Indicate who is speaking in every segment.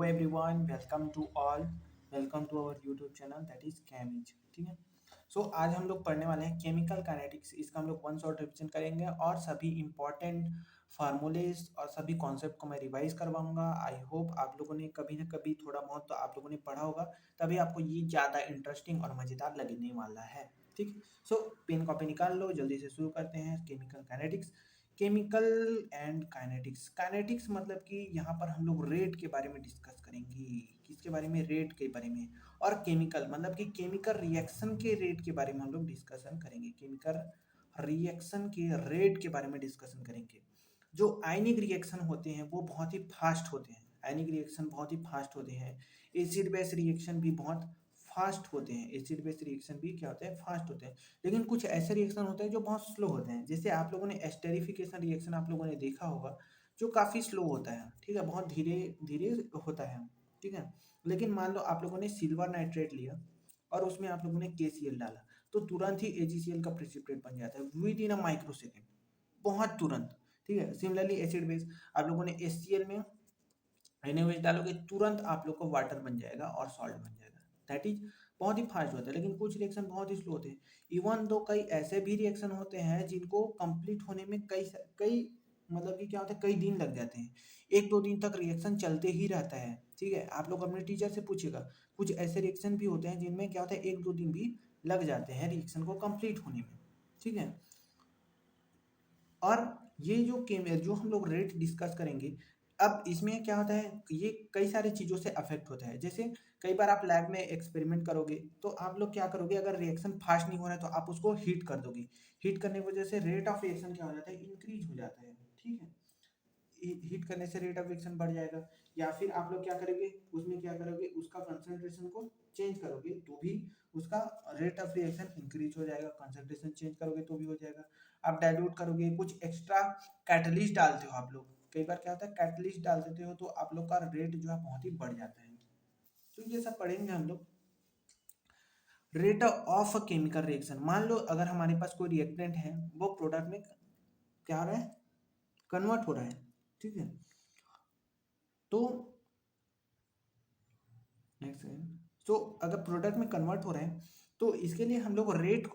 Speaker 1: everyone, welcome to our YouTube channel that is Chemij। ठीक है। आज हम लोग पढ़ने वाले हैं केमिकल काइनेटिक्स। इसका हम लोग वन शॉट रिविजन करेंगे और सभी इंपॉर्टेंट फार्मूलेज और सभी कॉन्सेप्ट को मैं रिवाइज करवाऊंगा। आई होप आप लोगों ने कभी ना कभी थोड़ा बहुत तो आप लोगों ने पढ़ा होगा, तभी आपको ये ज़्यादा इंटरेस्टिंग और मज़ेदार लगने वाला है। ठीक। पेन कॉपी निकाल लो, जल्दी से शुरू करते हैं। Chemical kinetics, chemical and kinetics. Kinetics मतलब कि यहाँ पर हम लोग रेट के बारे में डिस्कस करेंगे। किसके बारे में? रेट के बारे में। और केमिकल मतलब कि केमिकल रिएक्शन के रेट के बारे में हम लोग डिस्कशन करेंगे। केमिकल रिएक्शन के रेट के बारे में डिस्कशन करेंगे। जो आयनिक रिएक्शन होते हैं वो बहुत ही फास्ट होते हैं। आयनिक रिएक्शन बहुत ही फास्ट होते हैं। एसिड बेस रिएक्शन भी बहुत फास्ट होते हैं। एसिड बेस रिएक्शन भी क्या होते हैं? फास्ट होते हैं। लेकिन कुछ ऐसे रिएक्शन होते हैं जो बहुत स्लो होते हैं। जैसे आप लोगों ने एस्टेरिफिकेशन रिएक्शन आप लोगों ने देखा होगा, जो काफ़ी स्लो होता है। ठीक है, बहुत धीरे धीरे होता है। ठीक है। लेकिन मान लो आप लोगों ने सिल्वर नाइट्रेट लिया और उसमें आप लोगों ने KCl डाला, तो तुरंत ही AgCl का प्रेसिपिटेट बन जाता है with in a micro second, बहुत तुरंत। ठीक है। सिमिलरली एसिड बेस आप लोगों ने HCl में NaOH डालोगे, तुरंत आप लोग को वाटर बन जाएगा और सॉल्ट बन जाएगा। दैट इज बहुत ही फास्ट होता है। लेकिन कुछ रिएक्शन बहुत ही स्लो होते हैं। इवन दो कई ऐसे भी रिएक्शन होते हैं जिनको कंप्लीट होने में कई कई मतलब कि क्या होता है, कई दिन लग जाते हैं। 1-2 दिन तक रिएक्शन चलते ही रहता है। ठीक है। आप लोग अपने टीचर से पूछिएगा, कुछ ऐसे रिएक्शन भी होते हैं जिनमें क्या होता है, 1-2 दिन भी लग जाते हैं रिएक्शन को कंप्लीट होने में। ठीक है। और ये जो हम लोग रेट डिस्कस करेंगे, अब इसमें क्या होता है, ये कई सारी चीज़ों से अफेक्ट होता है। जैसे कई बार आप लैब में एक्सपेरिमेंट करोगे तो आप लोग क्या करोगे, अगर रिएक्शन फास्ट नहीं हो रहा है तो आप उसको हीट कर दोगे। हीट करने की वजह से रेट ऑफ रिएक्शन क्या हो जाता है, इंक्रीज हो जाता है। ठीक है। हीट करने से रेट ऑफ रिएक्शन बढ़ जाएगा। या फिर आप लोग क्या करेंगे, उसमें क्या करोगे, उसका कंसंट्रेशन को चेंज करोगे तो भी उसका रेट ऑफ रिएक्शन इंक्रीज हो जाएगा। कंसंट्रेशन चेंज करोगे तो भी हो जाएगा। आप डाइल्यूट करोगे, कुछ एक्स्ट्रा कैटलिस्ट डालते हो आप लोग, कई बार क्या होता है कैटलिस्ट डाल देते हो तो आप लोग का रेट जो है बहुत ही बढ़ जाता है। तो ये सब पढ़ेंगे हम लोग। Rate of a chemical reaction, मान लो अगर हमारे पास कोई रिएक्टेंट है, वो प्रोडक्ट में क्या हो रहा है, कन्वर्ट हो रहा है। ठीक है। तो नेक्स्ट सेकंड, तो अगर प्रोडक्ट में कन्वर्ट हो रहा है तो इसके लिए हम लोग रेट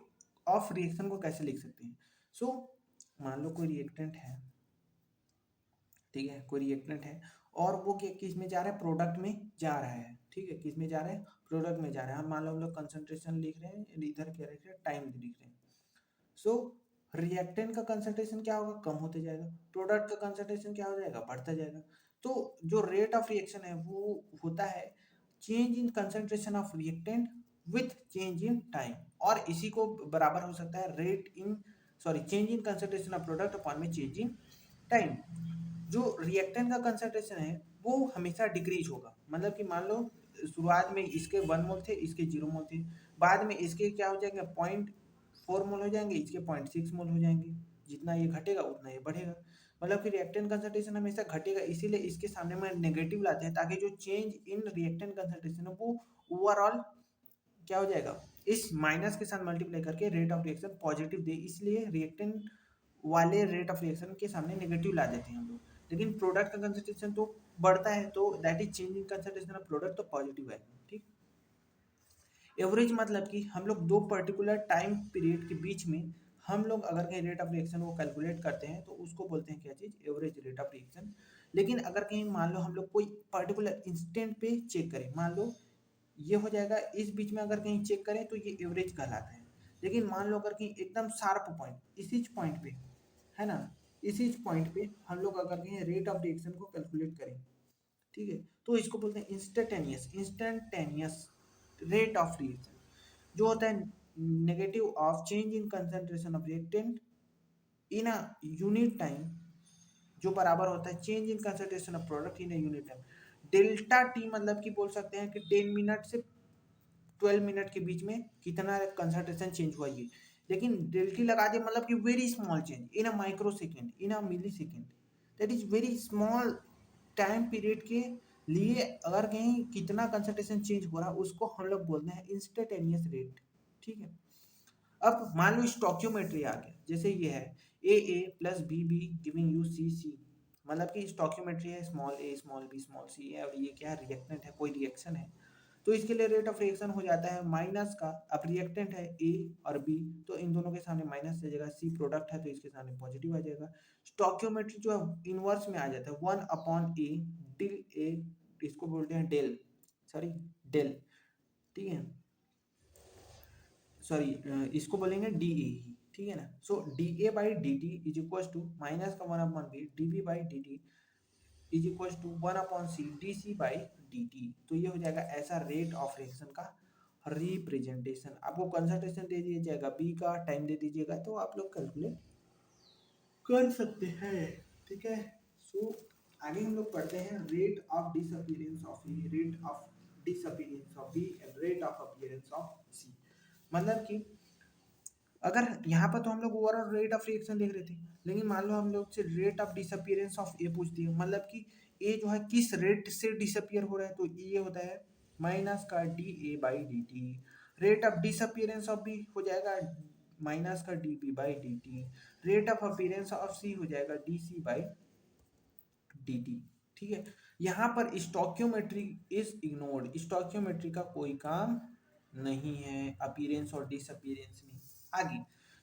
Speaker 1: ऑफ रिएक्शन को कैसे लिख सकते हैं। मान लो कोई रिएक्टेंट है। ठीक है, कोई रिएक्टेंट है और वो किस में जा रहा है, प्रोडक्ट में जा रहा है। ठीक है, किस में जा रहा है, प्रोडक्ट में जा रहा है। हम मान लो हम लोग कंसंट्रेशन लिख रहे हैं, इधर क्या लिख रहे हैं, टाइम लिख रहे हैं। सो रिएक्टेंट का कंसंट्रेशन क्या होगा, कम होते जाएगा। प्रोडक्ट का कंसंट्रेशन क्या हो जाएगा, बढ़ता जाएगा। तो जो रेट ऑफ रिएक्शन है वो होता है change in concentration of reactant with change in time. और इसी को बराबर हो सकता है change in concentration of product upon में चेंज इन टाइम। जो रिएक्टेंट का कंसंट्रेशन है वो हमेशा डिक्रीज होगा। मतलब कि मान लो शुरुआत में इसके 1 मोल थे, इसके 0 मोल थे, बाद में इसके क्या हो जाएंगे, 0.4 मोल हो जाएंगे, इसके 0.6 मोल हो जाएंगे। जितना ये घटेगा उतना ये बढ़ेगा। मतलब कि रिएक्टेंट कंसंट्रेशन हमेशा घटेगा, इसीलिए इसके सामने में नेगेटिव लाते हैं ताकि जो चेंज इन रिएक्टेंट कंसंट्रेशन है वो ओवरऑल क्या हो जाएगा, इस माइनस के साथ मल्टीप्लाई करके रेट ऑफ रिएक्शन पॉजिटिव दे। इसलिए रिएक्टेंट वाले रेट ऑफ रिएक्शन के सामने नेगेटिव ला देते हैं हम लोग। लेकिन प्रोडक्ट का कंसंट्रेशन तो बढ़ता है, तो that is change in concentration of product, तो पॉजिटिव है। ठीक। एवरेज मतलब कि हम लोग दो पर्टिकुलर टाइम पीरियड के बीच में हम लोग अगर कहीं रेट ऑफ रिएक्शन को कैलकुलेट करते हैं तो उसको बोलते हैं क्या चीज़, एवरेज रेट ऑफ रिएक्शन। लेकिन अगर कहीं मान लो हम लोग कोई पर्टिकुलर इंस्टेंट पे चेक करें, मान लो ये हो जाएगा, इस बीच में अगर कहीं चेक करें तो ये एवरेज कहलाता है। लेकिन मान लो अगर कहीं एकदम शार्प पॉइंट इसी पॉइंट पे है ना, इसी पॉइंट पे हम लोग अगर कहीं रेट ऑफ रिएक्शन को कैलकुलेट करें, ठीक है, तो इसको बोलते हैं इंस्टेंटेनियस रेट ऑफ रिएक्शन। जो होता है negative of change in concentration of reactant in a unit time, जो बराबर होता है change in concentration of product in a unit time. Delta T मतलब कि बोल सकते हैं कि 10 मिनट से 12 मिनट के बीच में कितना कंसंट्रेशन चेंज हुआ ये। लेकिन डेल्टी लगा दिया मतलब कि very small change in a micro second, in a milli second, that is very small time period के लिए अगर कहीं कितना कंसंट्रेशन चेंज हो रहा है उसको हम लोग बोलते हैं इंस्टेंटेनियस रेट। ठीक है। अब मान लो स्टोक्योमेट्री आ गया, जैसे ये है ए प्लस बी गिविंग यू सी। मतलब कि स्टोकियोमेट्री है स्मॉल ए स्मॉल बी स्मॉल सी है और ये क्या है रिएक्टेंट है कोई रिएक्शन है तो इसके लिए रेट ऑफ रिएक्शन हो जाता है माइनस का अब रिएक्टेंट है ए और बी तो इन दोनों के सामने माइनस आ जाएगा सी प्रोडक्ट है तो इसके सामने पॉजिटिव आ जाएगा स्टोकियोमेट्री जो है इनवर्स में आ जाता है 1/a डिल ए इसको बोलते हैं डेल सॉरी डेल ठीक है सॉरी इसको बोलेंगे डी ए ही ठीक है ना so d A by d t is equal to minus का 1/b d B by d t is equal to 1/c d C by d t तो ये हो जाएगा ऐसा रेट ऑफ रिएक्शन का रिप्रेजेंटेशन आपको कंसंट्रेशन दे दिया जाएगा बी का टाइम दे दीजिएगा तो आप लोग कैलकुलेट कर सकते हैं ठीक है सो आगे हम लोग पढ़ते हैं rate of disappearance of A rate of disappearance of B and rate of appearance of C मतलब कि अगर यहाँ पर तो हम लोग ओवरऑल रेट ऑफ रिएक्शन देख रहे थे लेकिन मान लो हम लोग से रेट ऑफ डिसअपीयरेंस ऑफ ए पूछ दिया मतलब कि ए जो है किस रेट से डिसअपियर हो रहा है तो ये होता है माइनस का d A by d t rate of disappearance of B हो जाएगा माइनस का d B by d t rate of appearance of C हो जाएगा d C by d t ठीक है यहाँ पर स्टोकियोमेट्री इज इग्नोर्ड स्टोकियोमेट्री का कोई काम नहीं है अपीयरेंस और डिसअपीयरेंस में आगे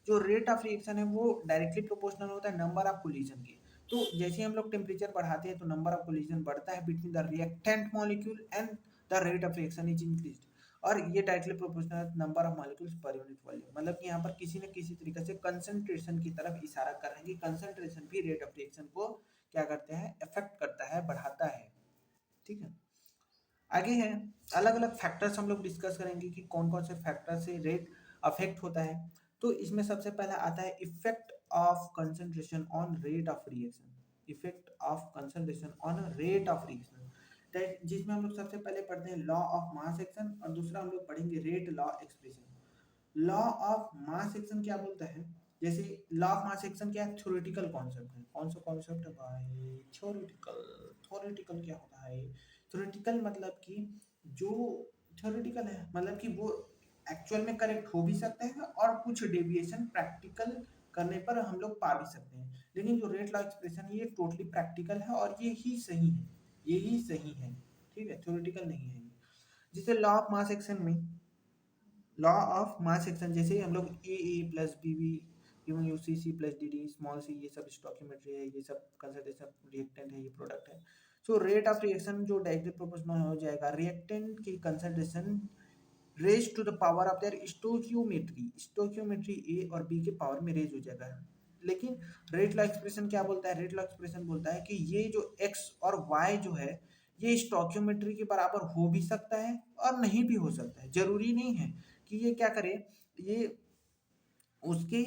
Speaker 1: जो रेट ऑफ रिएक्शन है वो डायरेक्टली प्रोपोर्शनल होता है नंबर ऑफ कोलिजन के तो जैसे हम लोग टेम्परेचर बढ़ाते हैं तो नंबर ऑफ कोलिजन बढ़ता है between the reactant molecule and the rate of reaction is increased और ये directly proportional number of molecules per unit volume मतलब कि यहाँ पर किसी न किसी तरीके से कंसंट्रेशन की तरफ इशारा कर रहे हैं कि कंसंट्रेशन भी रेट ऑफ रिएक्शन को क्या करते हैं इफेक्ट करता है बढ़ाता है ठीक है आगे है अलग अलग फैक्टर्स हम लोग डिस्कस करेंगे कि कौन कौन से फैक्टर से रेट अफेक्ट होता है तो इसमें सबसे पहला आता है effect of concentration on rate of reaction effect of concentration on rate of reaction जिसमें हम लोग सबसे पहले पढ़ते हैं लॉ ऑफ मास एक्शन और दूसरा हम लोग पढ़ेंगे rate law expression law of mass action क्या बोलता है जैसे लॉ ऑफ मास एक्शन क्या है थ्योरेटिकल कॉन्सेप्ट है कौन सा कॉन्सेप्ट है भाई थ्योरेटिकल थ्योरेटिकल क्या होता है थ्योरेटिकल मतलब कि जो थ्योरेटिकल है मतलब कि वो एक्चुअल में करेक्ट हो भी सकता है और कुछ डेविएशन प्रैक्टिकल करने पर हम लोग पा भी सकते हैं लेकिन जो रेट लॉ एक्सप्रेशन है ये टोटली प्रैक्टिकल है और ये ही सही है यही सही है ठीक है थ्योरेटिकल नहीं है जैसे लॉ ऑफ मास एक्शन में लॉ ऑफ मास एक्शन जैसे हम लोग A plus B B given you C plus D D small C ये सब स्टोकियोमेट्री है ये सब कंसंट्रेशन रिएक्टेंट है ये प्रोडक्ट है सो रेट ऑफ रिएक्शन जो डायरेक्टली प्रोपोर्शनल हो जाएगा रिएक्टेंट की concentration raise to the power of their stoichiometry A और बी के पावर में रेज हो जाएगा लेकिन रेट लॉ एक्सप्रेशन क्या बोलता है रेट लॉ एक्सप्रेशन बोलता है कि ये जो एक्स और वाई जो है ये स्टोकियोमेट्री के बराबर हो भी सकता है और नहीं भी हो सकता है जरूरी नहीं है कि ये क्या करे ये उसके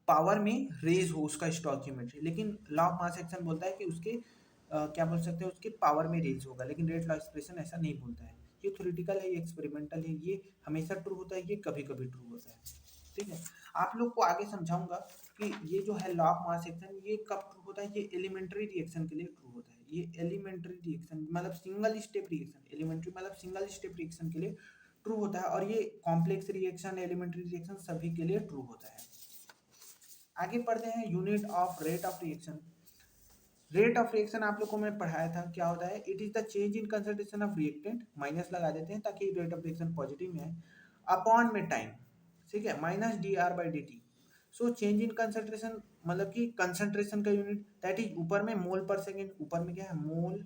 Speaker 1: पावर में रेज हो उसका स्टोकियोमेट्री लेकिन लॉ ऑफ मास एक्शन बोलता है कि उसके क्या बोल सकते हैं उसके पावर में रेज होगा लेकिन रेट लॉ एक्सप्रेशन ऐसा नहीं बोलता है ये थ्योरेटिकल है ये एक्सपेरिमेंटल है ये हमेशा ट्रू होता है ये कभी कभी ट्रू होता है ठीक है आप लोग को आगे समझाऊंगा कि ये जो है लॉ ऑफ मास एक्शन ये कब ट्रू होता है ये एलिमेंट्री रिएक्शन के लिए ट्रू होता है ये एलिमेंट्री रिएक्शन मतलब सिंगल स्टेप रिएक्शन एलिमेंट्री मतलब सिंगल स्टेप रिएक्शन के लिए ट्रू होता है और ये कॉम्प्लेक्स रिएक्शन एलिमेंट्री रिएक्शन सभी के लिए ट्रू होता है आगे पढ़ते हैं unit of rate of reaction rate of reaction आप लोग को मैं पढ़ाया था क्या होता है it is the change in concentration of reactant minus लगा देते हैं ताकि रेट ऑफ रिएक्शन पॉजिटिव में आए अपॉन में टाइम ठीक है minus D R by d T so change in concentration मतलब कि कंसंट्रेशन का यूनिट दैट इज ऊपर में मोल पर सेकेंड ऊपर में क्या है मोल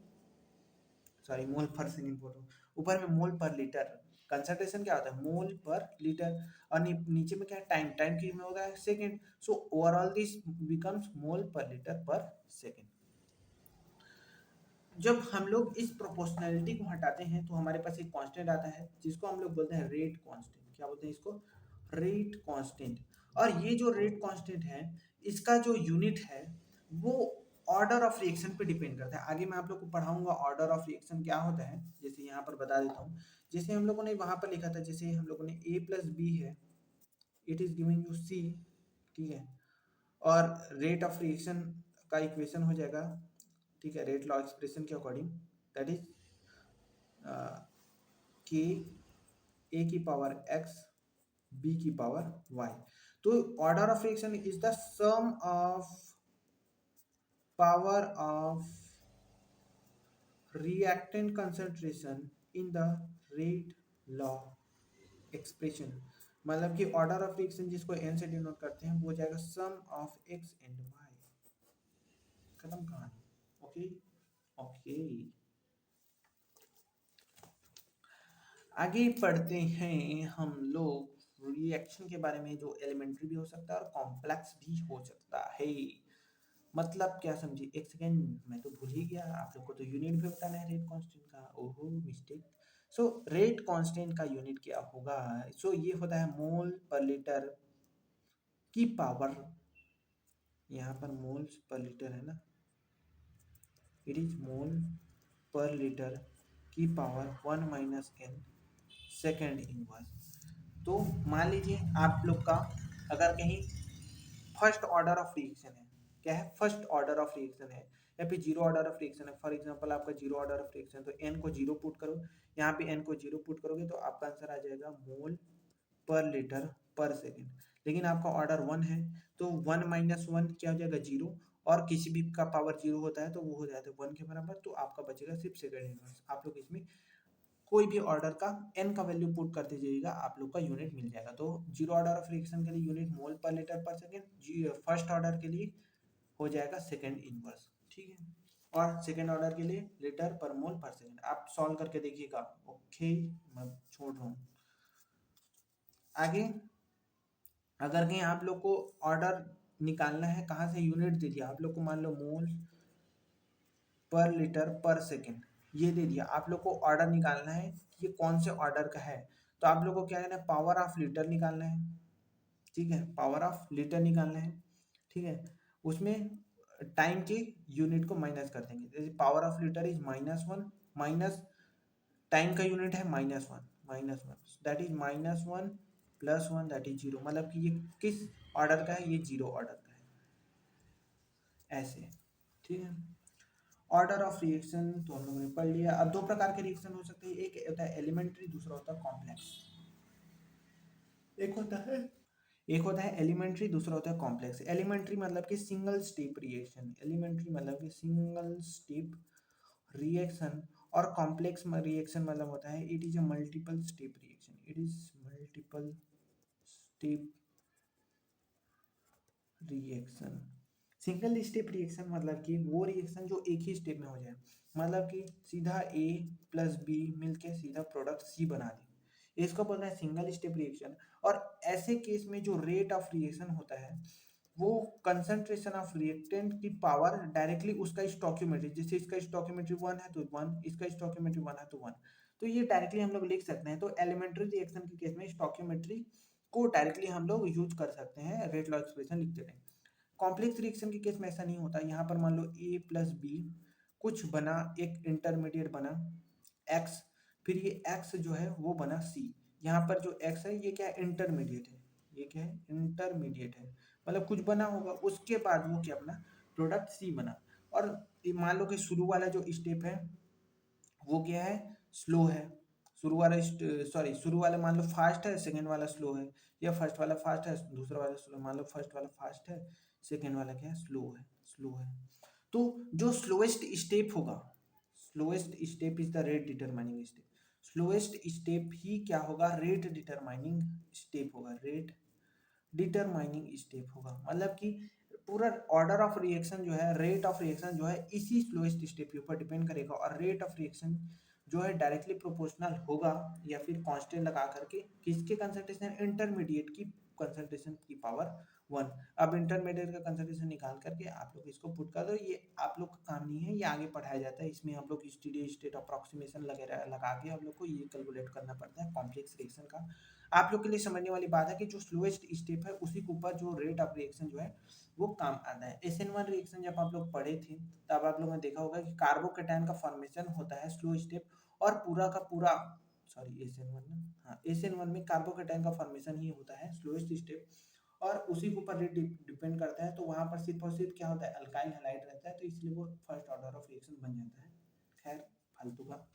Speaker 1: सॉरी मोल पर सेकेंड बोल रहा हूँ ऊपर में मोल पर लीटर कंसंट्रेशन क्या होता है मोल पर लीटर और नीचे में क्या है टाइम टाइम की में होता है second so overall this becomes mole per litre पर सेकेंड जब हम लोग इस प्रोपोर्शनैलिटी को हटाते हैं तो हमारे पास एक कांस्टेंट आता है जिसको हम लोग बोलते हैं रेट कांस्टेंट क्या बोलते हैं इसको रेट कांस्टेंट और ये जो रेट कांस्टेंट है इसका जो यूनिट है वो ऑर्डर ऑफ रिएक्शन पे डिपेंड करता है आगे मैं आप लोग को पढ़ाऊंगा ऑर्डर ऑफ रिएक्शन क्या होता है जैसे यहाँ पर बता देता हूँ जैसे हम लोगों ने वहां पर लिखा था जैसे हम लोगों ने ए प्लस बी है it is giving you c ठीक है और रेट ऑफ रिएक्शन का इक्वेशन हो जाएगा ठीक है रेट लॉ एक्सप्रेशन के according that is k a की पावर एक्स बी की पावर वाई तो order of reaction is the sum of power of reactant concentration in the rate law expression, मतलब कि ऑर्डर ऑफ रिएक्शन जिसको n से denote करते हैं वो हो जाएगा सम ऑफ एक्स एंड वाई। खत्म कहानी। ओके। ओके, आगे पढ़ते हैं हम लोग रिएक्शन के बारे में, जो एलिमेंट्री भी हो सकता है और कॉम्प्लेक्स भी हो सकता है। मतलब क्या समझिए, एक सेकेंड, मैं तो भूल ही गया, आप लोग को तो यूनिट भी बताना है रेट कांस्टेंट का। ओहो मिस्टेक। सो रेट कांस्टेंट का यूनिट क्या होगा? सो ये होता है मोल पर लीटर की पावर, यहाँ पर मोल्स पर लीटर है ना, it is mole per litre की पावर 1 - n सेकेंड इनवर्स। तो मान लीजिए आप लोग का अगर कहीं फर्स्ट ऑर्डर ऑफ रिएक्शन है, क्या है, फर्स्ट ऑर्डर ऑफ रिएक्शन है, या फिर जीरो ऑर्डर ऑफ रिएक्शन है। फॉर एग्जांपल आपका जीरो ऑर्डर ऑफ रिएक्शन, तो एन को जीरो पुट करो, यहाँ पे एन को जीरो पुट करोगे तो आपका आंसर आ जाएगा मोल पर लीटर पर सेकेंड। लेकिन आपका ऑर्डर वन है तो 1 - 1 क्या हो जाएगा, जीरो, और किसी भी का पावर जीरो होता है तो वो हो जाता है 1 के बराबर, तो आपका बचेगा सिर्फ सेकेंड इनवर्स। आप लोग इसमें कोई भी ऑर्डर का एन का वैल्यू पुट करते जाइएगा, आप लोग का यूनिट मिल जाएगा। तो जीरो ऑर्डर ऑफ रिएक्शन के लिए यूनिट मोल पर लीटर पर सेकेंड, फर्स्ट ऑर्डर के लिए हो जाएगा सेकेंड इनवर्स, ठीक है, और सेकेंड ऑर्डर के लिए लीटर पर मोल पर सेकेंड। आप सॉल्व करके देखिएगा। ओके, मैं छोड़ रहा हूँ आगे। अगर कहीं आप लोग को ऑर्डर निकालना है, कहाँ से यूनिट दे दिया आप लोग को, मान लो मोल पर लीटर पर सेकेंड ये दे दिया, आप लोग को ऑर्डर निकालना है कि ये कौन से ऑर्डर का है। तो आप लोग को क्या करना है, पावर ऑफ लीटर निकालना है, ठीक है, पावर ऑफ लीटर निकालना है, ठीक है। उसमें टाइम के यूनिट को माइनस कर देंगे, जैसे power of litre is -1 minus time का यूनिट है -1 that is -1 + 1 that is zero, मतलब कि ये किस ऑर्डर का है, ये जीरो ऑर्डर का है, ऐसे, ठीक है। ऑर्डर ऑफ रिएक्शन तो हम लोगों ने पढ़ लिया। अब दो प्रकार के रिएक्शन हो सकते हैं, एक होता है एलिमेंट्री, दूसरा होता है कॉम्प्लेक्स। एक होता है एक होता है एलिमेंट्री, दूसरा होता है कॉम्प्लेक्स। एलिमेंट्री मतलब कि सिंगल स्टेप रिएक्शन, एलिमेंट्री मतलब कि सिंगल स्टेप रिएक्शन, और कॉम्प्लेक्स रिएक्शन मतलब होता है it is a multiple step reaction, it is multiple step reaction. Single step reaction मतलब कि वो रिएक्शन जो एक ही स्टेप में हो जाए, मतलब कि सीधा ए प्लस बी मिलके सीधा प्रोडक्ट सी बना दे, इसको बोलते हैं सिंगल स्टेप रिएक्शन। और ऐसे केस में जो रेट ऑफ रिएक्शन होता है वो कंसंट्रेशन ऑफ रिएक्टेंट की पावर डायरेक्टली उसका स्टोइकियोमेट्री, जैसे इसका स्टोइकियोमेट्री 1 है तो 1, इसका स्टोइकियोमेट्री 1 है तो 1, तो ये डायरेक्टली हम लोग लिख सकते हैं। तो एलिमेंट्री रिएक्शन के केस में स्टोइकियोमेट्री को डायरेक्टली हम लोग यूज कर सकते हैं रेट लॉ एक्सप्रेशन लिखते हैं। कॉम्प्लेक्स रिएक्शन के केस में ऐसा नहीं होता। यहाँ पर मान लो ए प्लस बी कुछ बना, एक इंटरमीडिएट बना एक्स, फिर ये एक्स जो है वो बना सी। यहाँ पर जो एक्स है ये क्या है, इंटरमीडिएट है, ये क्या है, इंटरमीडिएट है, मतलब कुछ बना होगा उसके बाद वो क्या बना, प्रोडक्ट सी बना। और मान लो कि शुरू वाला जो स्टेप है वो क्या है, स्लो है। शुरू वाला सॉरी, शुरू वाला मान लो फास्ट है, सेकंड वाला स्लो है, या फर्स्ट वाला फास्ट है, दूसरा वाला स्लो, मान लो फर्स्ट वाला फास्ट है, सेकंड वाला क्या है, स्लो है। तो जो स्लोएस्ट स्टेप होगा, slowest step is the rate determining step, slowest step ही क्या होगा, रेट डिटरमाइनिंग स्टेप होगा, रेट डिटरमाइनिंग स्टेप होगा। मतलब कि पूरा ऑर्डर ऑफ रिएक्शन जो है, रेट ऑफ रिएक्शन जो है इसी स्लोएस्ट स्टेप के ऊपर डिपेंड करेगा, और रेट ऑफ रिएक्शन जो है डायरेक्टली प्रोपोर्शनल होगा या फिर कांस्टेंट लगा करके किसके कंसंट्रेशन, इंटरमीडिएट की कंसंट्रेशन की पावर 1। अब इंटरमीडिएट का कंसंट्रेशन निकाल करके आप लोग इसको पुट कर दो, ये आप लोग का काम नहीं है, ये आगे पढ़ाया जाता है, इसमें आप लोग स्टेडी स्टेट अप्रोक्सीमेशन लगा के आप लोग को ये कैलकुलेट करना पड़ता है कॉम्प्लेक्स रिएक्शन का। आप लोग के लिए समझने वाली बात है कि जो स्लोएस्ट स्टेप है उसी के ऊपर जो रेट ऑफ रिएक्शन जो है वो काम आता है। SN1 रिएक्शन जब आप लोग पढ़े थे तब आप लोगों ने देखा होगा कि कार्बोकेटायन का फॉर्मेशन होता है स्लो स्टेप, और पूरा का पूरा, सॉरी SN1 ना, हाँ SN1 में कार्बोकेटायन का फॉर्मेशन ही होता है स्लोएस्ट स्टेप, और उसी के ऊपर रेट डिपेंड करता है। तो वहां पर सिर्फ और सिर्फ क्या होता है, अल्काइल हैलाइड रहता है, तो इसलिए वो फर्स्ट ऑर्डर ऑफ रिएक्शन बन जाता है। खैर फालतू का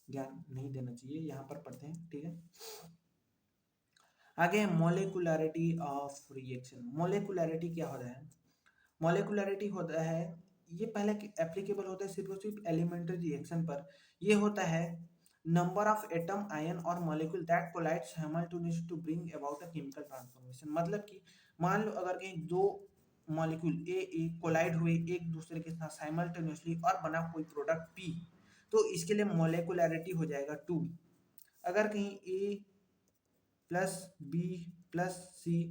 Speaker 1: ज्ञान नहीं देना चाहिए, यहाँ पर पढ़ते हैं, ठीक है। आगे मोलिकुलरिटी ऑफ रिएक्शन। मोलिकुलरिटी क्या होता है, मोलिकुलरिटी होता है ये पहले एप्लीकेबल होता है सिर्फ और सिर्फ एलिमेंट्री रिएक्शन पर। ये होता है नंबर ऑफ एटम आयन और molecule that collide simultaneously to bring about a chemical transformation. मतलब कि मान लो अगर कहीं दो मॉलिक्यूल ए कोलाइड हुए एक दूसरे के साथ साइमल्टेनियसली और बना कोई प्रोडक्ट पी, तो इसके लिए मोलिकुलैरिटी हो जाएगा 2। अगर कहीं ए प्लस बी प्लस सी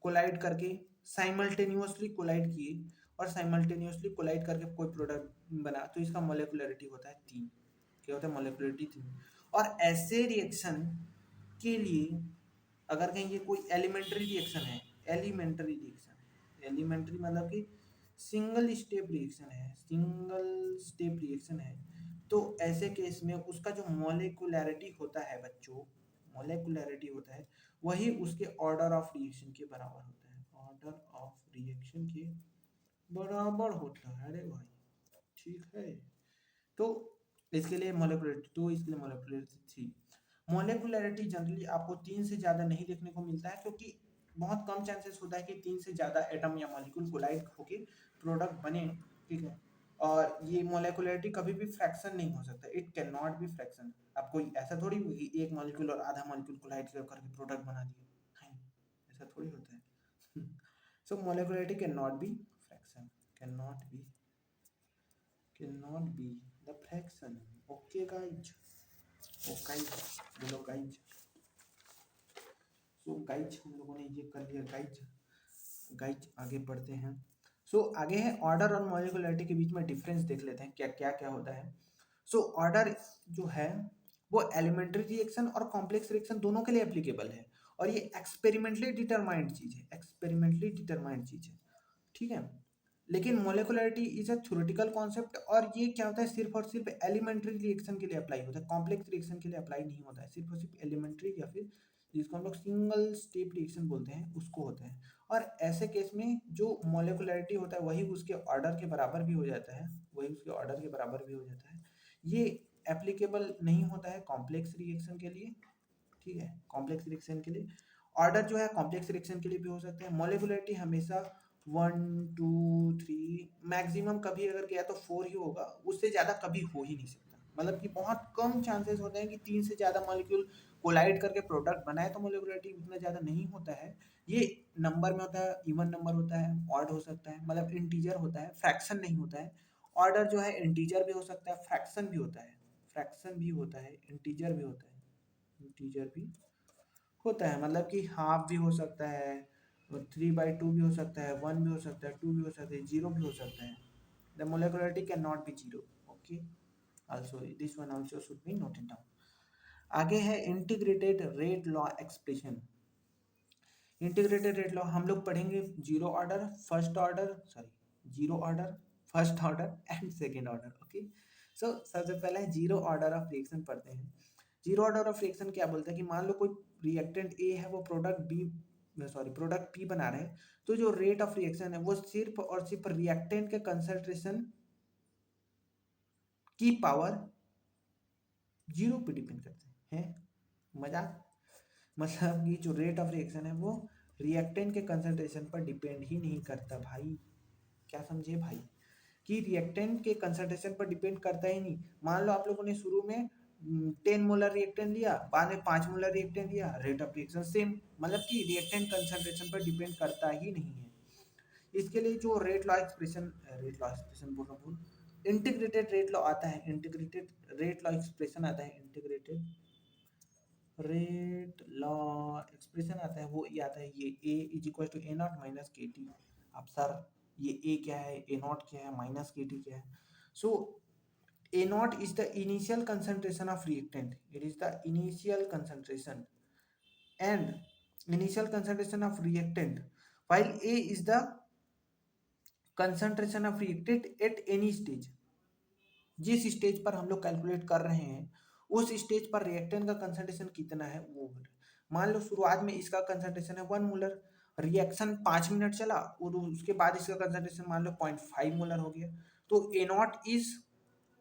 Speaker 1: कोलाइड करके साइमल्टेनियसली कोलाइड किए और साइमल्टेनियसली कोलाइड करके कोई प्रोडक्ट बना, तो इसका मोलिकुलरिटी होता है 3। क्या होता है? मोलिकुलरिटी 3। और ऐसे रिएक्शन के लिए अगर कहीं ये कोई एलिमेंट्री रिएक्शन है, एलिमेंट्री रिएक्शन, एलिमेंट्री मतलब कि सिंगल स्टेप रिएक्शन है, सिंगल स्टेप रिएक्शन है, तो ऐसे केस में उसका जो मोलिकुलरिटी होता है बच्चों, मोलिकुलरिटी होता है वही उसके ऑर्डर ऑफ रिएक्शन के बराबर होता है, ऑर्डर ऑफ रिएक्शन के बराबर होता है। अरे भाई ठीक है। तो इसके लिए मोलिकुलरिटी 2, इसके लिए मोलिकुलरिटी 3। मोलिकुलरिटी जनरली आपको 3 से ज़्यादा नहीं देखने को मिलता है, क्योंकि बहुत कम चांसेस होता है कि 3 से ज़्यादा एटम या मॉलिक्यूल कोलाइड होके प्रोडक्ट बने। ठीक है। और ये मोलिकुलरिटी कभी भी फ्रैक्शन नहीं हो सकता, it can not be fraction. आप कोई ऐसा थोड़ी कि एक मॉलिक्यूल और आधा मॉलिक्यूल कोलाइड करके प्रोडक्ट बना दिए, नहीं, ऐसा थोड़ी होता है। So molecularity can not be fraction, can not be, cannot be the fraction। okay guys, okay बोलो guys। सो गाइज हम लोगों ने ये कर लिया गाइज। गाइज आगे बढ़ते हैं। सो आगे है ऑर्डर और मॉलिकुलरिटी के बीच में डिफरेंस देख लेते हैं क्या क्या क्या होता है। सो ऑर्डर जो है वो एलिमेंट्री रिएक्शन और कॉम्प्लेक्स रिएक्शन दोनों के लिए एप्लीकेबल है, और ये एक्सपेरिमेंटली डिटरमाइंड चीज है, एक्सपेरिमेंटली डिटरमाइंड चीज है। ठीक है। लेकिन molecularity is a theoretical concept, और ये क्या होता है सिर्फ और सिर्फ एलिमेंट्री रिएक्शन के लिए अप्लाई होता है, कॉम्प्लेक्स रिएक्शन के लिए अप्लाई नहीं होता है, सिर्फ और सिर्फ एलिमेंट्री या फिर जिसको हम लोग सिंगल स्टेप रिएक्शन बोलते हैं उसको होता है। और ऐसे केस में जो मोलिकुलरिटी होता है वही उसके ऑर्डर के बराबर भी हो जाता है, वही उसके ऑर्डर के बराबर भी हो जाता है। ये एप्लीकेबल नहीं होता है कॉम्प्लेक्स रिएक्शन के लिए। ठीक है। कॉम्प्लेक्स रिएक्शन के लिए ऑर्डर जो है कॉम्प्लेक्स रिएक्शन के लिए भी हो सकते हैं। मोलिकुलरिटी हमेशा 1 2 3 मैक्सिमम, कभी अगर गया तो 4 ही होगा, उससे ज़्यादा कभी हो ही नहीं सकता। मतलब कि बहुत कम चांसेस होते हैं कि 3 से ज़्यादा मॉलिक्यूल कोलाइड करके प्रोडक्ट बनाए, तो मोलिकुलरिटी उतना ज़्यादा नहीं होता है। ये नंबर में होता है, इवन नंबर होता है, ऑड हो सकता है, मतलब इंटीजर होता है, फ्रैक्शन नहीं होता है। ऑर्डर जो है इंटीजर भी हो सकता है, फ्रैक्शन भी होता है, फ्रैक्शन भी होता है, इंटीजर भी होता है, इंटीजर भी होता है, मतलब कि हाफ भी हो सकता है, 3/2 भी हो सकता है, 1 भी हो सकता है, 2 भी हो सकता है, 0 भी हो सकता है। The molecularity can not be 0। Okay, also this one also should be noted down. आगे है integrated rate law expression. Integrated rate law हम लोग पढ़ेंगे zero order, first order, sorry zero order, first order and second order. Okay. So सबसे पहले zero order of reaction पढ़ते हैं। Zero order of reaction क्या बोलता है कि मान लो कोई रिएक्टेंट ए है, वो product b, sorry product p बना रहे हैं, तो जो रेट ऑफ रिएक्शन है वो सिर्फ और सिर्फ रिएक्टेंट के कंसंट्रेशन की पावर 0 पे डिपेंड करते हैं। मजाक, मतलब कि जो रेट ऑफ रिएक्शन है वो रिएक्टेंट के कंसंट्रेशन पर डिपेंड ही नहीं करता भाई। क्या समझे भाई, कि रिएक्टेंट के कंसंट्रेशन पर डिपेंड करता ही नहीं। मान लो आप लोगों ने शुरू में 10 मोलर रिएक्टेंट लिया, बाद में 5 मोलर रिएक्टेंट लिया, रेट ऑफ रिएक्शन सेम, मतलब कि रिएक्टेंट कंसंट्रेशन पर डिपेंड करता ही नहीं है। इसके लिए जो रेट लॉ एक्सप्रेशन बोल रहा हूँ, इंटीग्रेटेड रेट लॉ आता है, इंटीग्रेटेड रेट लॉ एक्सप्रेशन आता है, इंटीग्रेटेड रेट लॉ एक्सप्रेशन आता है, वो ये आता है, ये A is equal to A naught minus k t. अब सर ये ए क्या है, ए नॉट क्या है, माइनस के टी क्या है? So A naught is the initial concentration of reactant, it is the initial concentration and initial concentration of reactant, while a is the concentration of reactant at any stage। जिस stage पर हम लोग calculate कर रहे हैं उस stage पर reactant का कंसंट्रेशन कितना है वो। मान लो शुरुआत में इसका कंसंट्रेशन है 1 मोलर, रिएक्शन 5 मिनट चला और उसके बाद इसका कंसंट्रेशन मान लो 0.5 मोलर हो गया, तो A naught is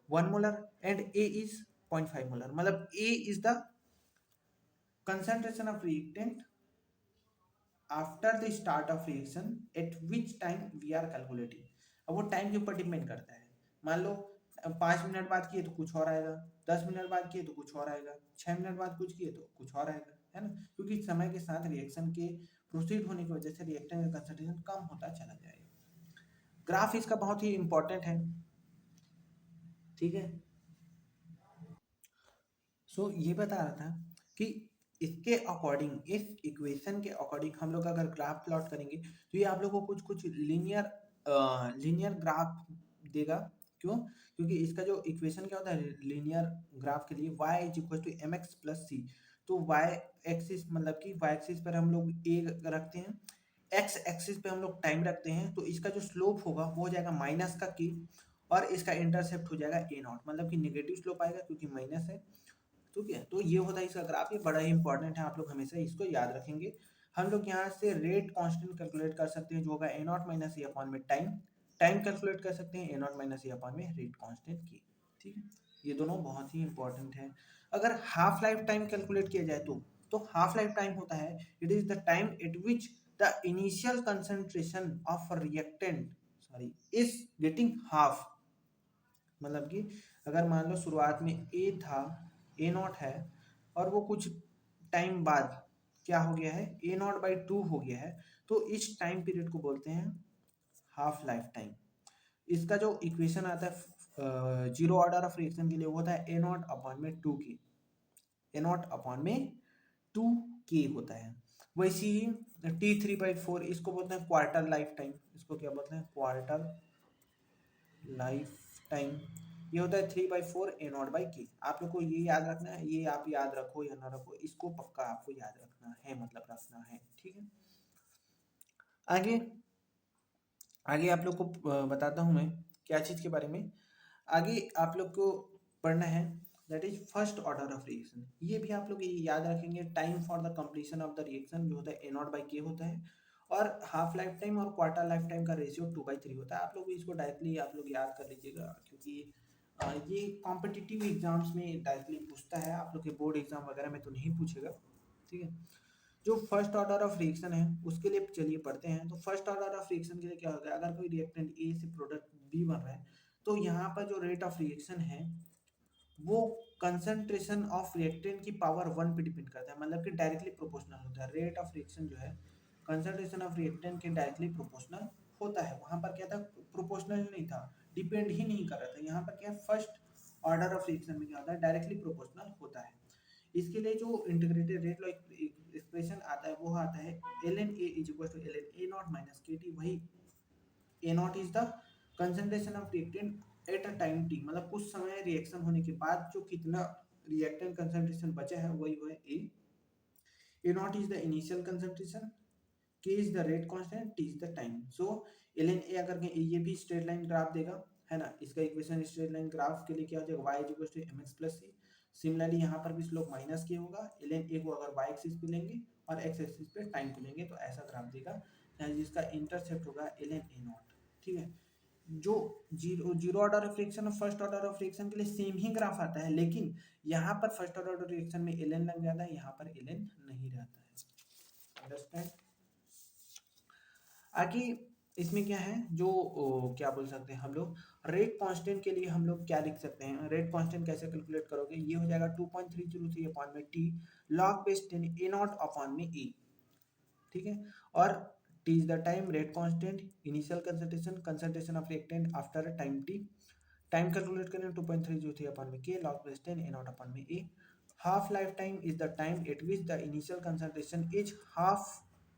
Speaker 1: 1 molar and A is 0.5 molar, मतलब A is the concentration of reactant after the start of reaction at which time we are calculating। अब वो टाइम के ऊपर डिपेंड करता है। मान लो 5 मिनट बाद किए तो कुछ और आएगा, 10 मिनट बाद किए तो कुछ और आएगा, 6 मिनट बाद कुछ किए तो कुछ और आएगा, है ना, क्योंकि समय के साथ रिएक्शन के प्रोसीड होने की वजह से रिएक्टेंट का कंसंट्रेशन कम होता चला जाएगा। ग्राफ इसका बहुत ही इंपॉर्टेंट है, ठीक है। ये बता रहा था कि इसके अकॉर्डिंग, इस इक्वेशन के अकॉर्डिंग हम लोग अगर ग्राफ प्लॉट करेंगे तो ये आप लोग को कुछ कुछ लीनियर ग्राफ देगा। क्यों? क्योंकि इसका जो इक्वेशन क्या होता है लीनियर ग्राफ के लिए, y is equal to m x plus c. तो y एक्सिस मतलब कि y एक्सिस पर हम लोग ए रखते हैं, x एक्सिस पे हम लोग टाइम रखते हैं, तो इसका जो स्लोप होगा वो हो जाएगा माइनस का k, और इसका इंटरसेप्ट हो जाएगा ए नॉट, मतलब कि नेगेटिव स्लोप आएगा क्योंकि माइनस है। ठीक है, तो ये होता है इसका ग्राफ, ये बड़ा ही इंपॉर्टेंट है, आप लोग हमेशा इसको याद रखेंगे। हम लोग यहाँ से रेट कांस्टेंट कैलकुलेट कर सकते हैं जो होगा ए नॉट माइनस ए अपॉन में टाइम, टाइम कैलकुलेट कर सकते हैं ए नॉट माइनस ए अपॉन में रेट कांस्टेंट की। ठीक है, ये दोनों बहुत ही इंपॉर्टेंट है। अगर हाफ लाइफ टाइम कैलकुलेट किया जाए तो हाफ लाइफ टाइम होता है it is the time eight which the initial concentration of reactant sorry is getting half. मतलब कि अगर मान लो शुरुआत में ए था, ए नॉट है, और वो कुछ टाइम बाद क्या हो गया है ए नॉट बाई टू हो गया है, तो इस टाइम पीरियड को बोलते हैं हाफ लाइफ टाइम। इसका जो इक्वेशन आता है जीरो ऑर्डर ऑफ रिएक्शन के लिए वो होता है ए नॉट अपॉन में टू के, ए नॉट अपॉन में टू के होता है। वैसे ही T3/4 इसको बोलते हैं क्वार्टर लाइफ टाइम, इसको क्या बोलते हैं क्वार्टर लाइफ टाइम। ये होता है 3/4 ए नॉट बाई के। आप लोग को ये याद रखना है, ये आप याद रखो या ना रखो, इसको पक्का आपको याद रखना है, मतलब रखना है, ठीक है। आगे आगे आप लोग को बताता हूँ मैं क्या चीज़ के बारे में। आगे आप लोग को पढ़ना है that is first order of reaction. ये भी आप लोग ये याद रखेंगे, time for the completion of the reaction जो होता है ए नॉट बाई के होता है, और हाफ लाइफ टाइम और क्वार्टर लाइफ टाइम का रेशियो 2/3 होता है। आप लोग इसको डायरेक्टली आप लोग याद कर लीजिएगा, क्योंकि ये कॉम्पिटिटिव एग्जाम्स में डायरेक्टली पूछता है, आप लोग के बोर्ड एग्जाम वगैरह में तो नहीं पूछेगा, ठीक है। जो फर्स्ट ऑर्डर ऑफ रिएक्शन है उसके लिए चलिए पढ़ते हैं। तो फर्स्ट ऑर्डर ऑफ रिएक्शन के लिए क्या होगा, अगर कोई रिएक्टेंट ए से प्रोडक्ट बी बन रहा है तो यहाँ पर जो रेट ऑफ रिएक्शन है वो कंसंट्रेशन ऑफ रिएक्टेंट की पावर 1 पे डिपेंड करता है, मतलब कि डायरेक्टली प्रोपोर्शनल होता है। रेट ऑफ रिएक्शन जो है कंसंट्रेशन ऑफ रिएक्टेंट के डायरेक्टली प्रोपोर्शनल होता है। वहां पर क्या था, प्रोपोर्शनल नहीं था, डिपेंड ही नहीं कर रहा था। यहाँ पर क्या है, फर्स्ट ऑर्डर ऑफ रिएक्शन में क्या होता है डायरेक्टली प्रोपोर्शनल होता है। इसके लिए जो इंटीग्रेटेड रेट लॉ एक्सप्रेशन आता है वो आता है l n A is equal to l n A naught minus k t. वही A naught is the concentration of reactant at a time t, मतलब कुछ समय रिएक्शन होने के बाद जो कितना रिएक्टेंट कंसंट्रेशन बचा है वही वो है A. A naught is the initial concentration, k is the rate constant, t is the time. So l n A अगर ये भी स्ट्रेट लाइन ग्राफ देगा, है ना, इसका इक्वेशन स्ट्रेट लाइन ग्राफ के लिए क्या हो जाएगा y is equal to m x plus c. Similarly यहाँ पर भी स्लोप माइनस के होगा, एल एन ए को अगर वाई एक्सिस पे लेंगे और एक्स एक्सिस पे टाइम को लेंगे तो ऐसा ग्राफ देगा जिसका इंटरसेप्ट होगा एल एन ए नॉट, ठीक है। जो zero zero order of reaction और फर्स्ट ऑर्डर ऑफ रिएक्शन के लिए सेम ही ग्राफ आता है, लेकिन यहाँ पर फर्स्ट ऑर्डर ऑफ रिएक्शन में एल एन लग जाता है, यहाँ पर एल एन नहीं रहता है। अंडरस्टैंड? आगे इसमें क्या है जो क्या बोल सकते हैं हम लोग, रेट कांस्टेंट के लिए हम लोग क्या लिख सकते हैं, रेट कांस्टेंट कैसे कैलकुलेट करोगे, ये हो जाएगा 2.303 अपॉन में T log base 10 A not upon में ए, ठीक है। और T is the time, rate constant, initial concentration, concentration of reactant after time T, time calculate करें 2.303 अपॉन में के log base 10 A not upon में ए। half lifetime is the time at which the initial concentration is half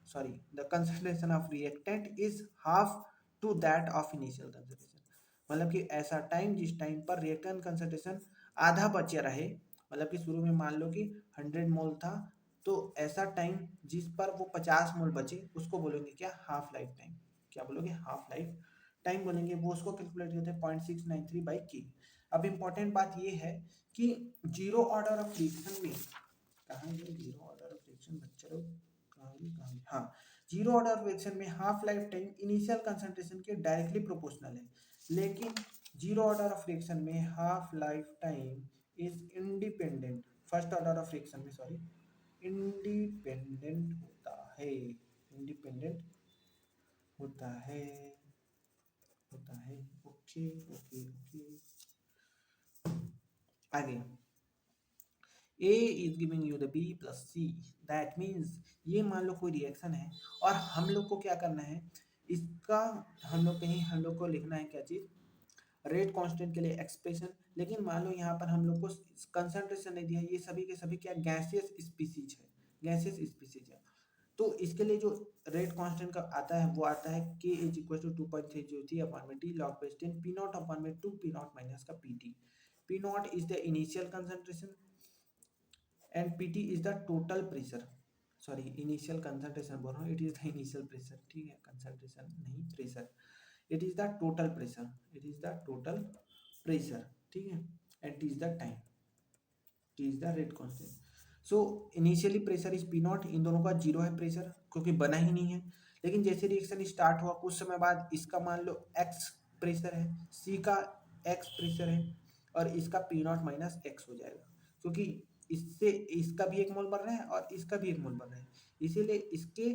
Speaker 1: sorry the concentration of reactant is half to that of initial concentration। मतलब कि ऐसा time जिस time पर reactant concentration आधा बचे रहे, मतलब कि शुरू में मान लो कि 100 मोल था, तो ऐसा टाइम जिस पर वो 50 मोल बचे उसको बोलेंगे क्या, हाफ लाइफ टाइम। क्या बोलोगे, हाफ लाइफ टाइम बोलेंगे। वो उसको कैलकुलेट करते हैं 0.693/k। अब इम्पोर्टेंट बात ये है कि जीरो ऑर्डर ऑफ रिएक्शन में, कहाँ गए जीरो ऑर्डर ऑफ रिएक्शन बच्चे लोग, कहाँ गए, हाँ, जीरो ऑर्डर ऑफ रिएक्शन में half life time initial concentration के डायरेक्टली प्रोपोर्शनल है, लेकिन जीरो ऑर्डर ऑफ रिएक्शन में half life time is independent, first order of reaction में सॉरी इंडिपेंडेंट होता है, इंडिपेंडेंट होता है। होता है। ओके ओके ओके, आगे A is giving you the B plus C, that means ये मान लो कोई रिएक्शन है और हम लोग को क्या करना है, इसका हम लोग को लिखना है क्या चीज, रेट कांस्टेंट के लिए एक्सप्रेशन। लेकिन मान लो यहाँ पर हम लोग को कंसंट्रेशन नहीं दिया, ये सभी के सभी क्या गैसियस स्पीसीज है, गैसियस स्पीसीज है। तो इसके लिए जो रेट कांस्टेंट का आता है वो आता है K is equal to 2.303 upon में T log base 10 P not upon में 2 P नॉट माइनस का PT। P not is the initial concentration and PT is the total pressure, sorry initial concentration बोल रहा हूँ, it is the initial pressure, ठीक है, concentration नहीं pressure, it is the total pressure, it is the total pressure, ठीक है, and t is the time, T is the rate constant. So initially pressure is P naught, इन दोनों का zero है pressure क्योंकि बना ही नहीं है। लेकिन जैसे रिएक्शन स्टार्ट हुआ कुछ समय बाद इसका मान लो एक्स प्रेशर है, सी का एक्स प्रेशर है और इसका पी नॉट माइनस एक्स हो जाएगा, क्योंकि इससे इसका भी एक मोल बन रहा है और इसका भी एक मोल बन रहा है, इसीलिए इसके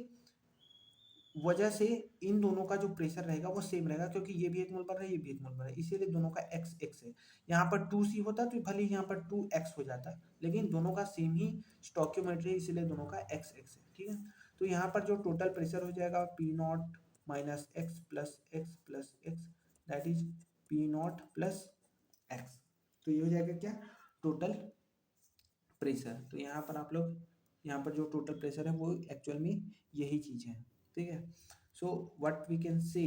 Speaker 1: वजह से इन दोनों का जो प्रेशर रहेगा वो सेम रहेगा, क्योंकि ये भी एक मोल बन रहा है, ये भी एक मोल बन रहा है, इसीलिए दोनों का एक्स एक्स है। यहाँ पर 2C होता तो भले ही यहाँ पर 2x हो जाता, लेकिन दोनों का सेम ही स्टोइकियोमेट्री है, इसीलिए दोनों का एक्स एक्स है, ठीक है। तो यहाँ पर जो टोटल प्रेशर हो जाएगा P not minus x plus x plus x, that is P not plus x. तो ये हो जाएगा क्या, टोटल प्रेशर। तो यहाँ पर आप लोग, यहाँ पर जो टोटल प्रेशर है वो एक्चुअल में यही चीज़ है, ठीक है। So what we can say,